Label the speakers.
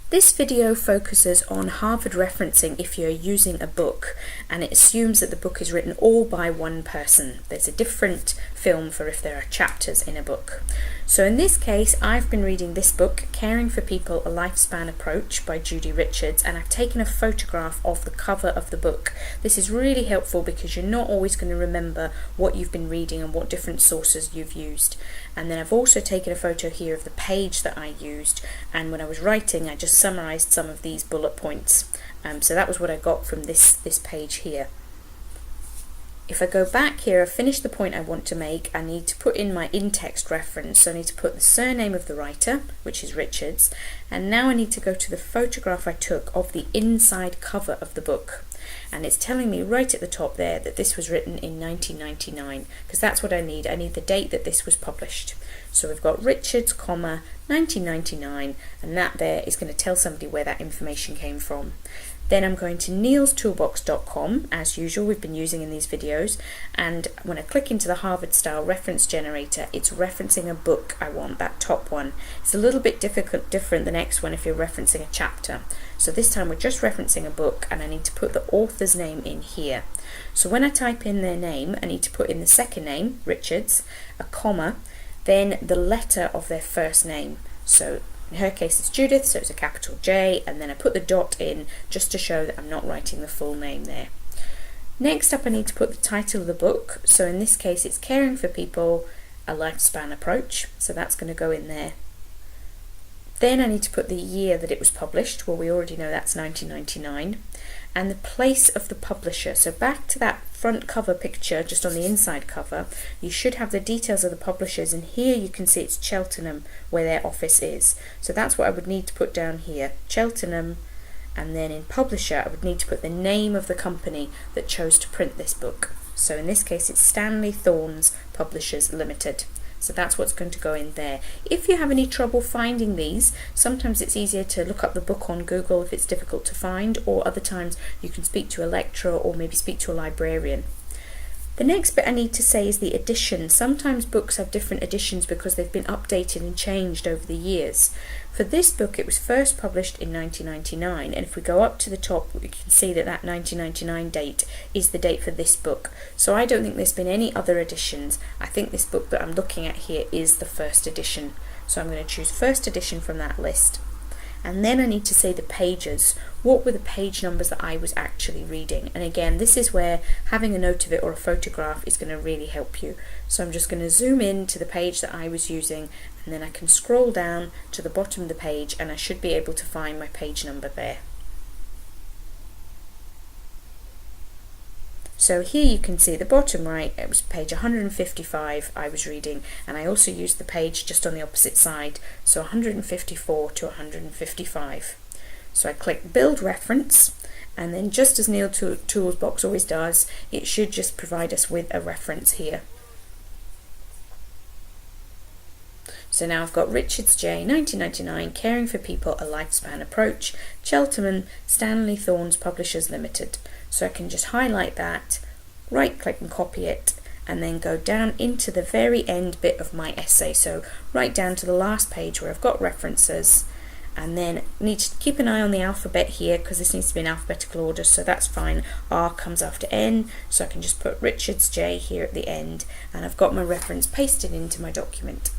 Speaker 1: This video focuses on Harvard referencing if you're using a book, and it assumes that the book is written all by one person. There's a different film for if there are chapters in a book. So in this case, I've been reading this book, Caring for People, A Lifespan Approach by Judy Richards, and I've taken a photograph of the cover of the book. This is really helpful because you're not always going to remember what you've been reading and what different sources you've used. And then I've also taken a photo here of the page that I used, and when I was writing I just summarized some of these bullet points. So that was what I got from this page here. If I go back here, I've finished the point I want to make. I need to put in my in-text reference, so I need to put the surname of the writer, which is Richards, and now I need to go to the photograph I took of the inside cover of the book. And it's telling me right at the top there that this was written in 1999, because that's what I need. I need the date that this was published. So we've got Richards, 1999, and that there is going to tell somebody where that information came from. Then I'm going to neilstoolbox.com, as usual we've been using in these videos, and when I click into the Harvard style reference generator, it's referencing a book I want, that top one. It's a little bit different the next one if you're referencing a chapter. So this time we're just referencing a book, and I need to put the author's name in here. So when I type in their name, I need to put in the second name, Richards, a comma, then the letter of their first name. So in her case it's Judith, so it's a capital J, and then I put the dot in just to show that I'm not writing the full name there. Next up I need to put the title of the book, so in this case it's Caring for People, A Lifespan Approach, so that's going to go in there. Then I need to put the year that it was published, well we already know that's 1999, and the place of the publisher. So back to that front cover picture, just on the inside cover, you should have the details of the publishers, and here you can see it's Cheltenham where their office is. So that's what I would need to put down here, Cheltenham, and then in publisher I would need to put the name of the company that chose to print this book. So in this case it's Stanley Thorns Publishers Limited. So that's what's going to go in there. If you have any trouble finding these, sometimes it's easier to look up the book on Google if it's difficult to find, or other times you can speak to a lecturer or maybe speak to a librarian. The next bit I need to say is the edition. Sometimes books have different editions because they've been updated and changed over the years. For this book it was first published in 1999, and if we go up to the top we can see that that 1999 date is the date for this book. So I don't think there's been any other editions. I think this book that I'm looking at here is the first edition. So I'm going to choose first edition from that list. And then I need to say the pages. What were the page numbers that I was actually reading? And again, this is where having a note of it or a photograph is going to really help you. So I'm just going to zoom in to the page that I was using, and then I can scroll down to the bottom of the page and I should be able to find my page number there. So here you can see the bottom right, it was page 155 I was reading, and I also used the page just on the opposite side, so 154 to 155. So I click Build Reference, and then just as Neil Toolbox always does, it should just provide us with a reference here. So now I've got Richards J, 1999, Caring for People, A Lifespan Approach, Cheltenham, Stanley Thorns Publishers Limited. So I can just highlight that, right click and copy it, and then go down into the very end bit of my essay. So right down to the last page where I've got references, and then need to keep an eye on the alphabet here because this needs to be in alphabetical order, so that's fine. R comes after N, so I can just put Richards J here at the end, and I've got my reference pasted into my document.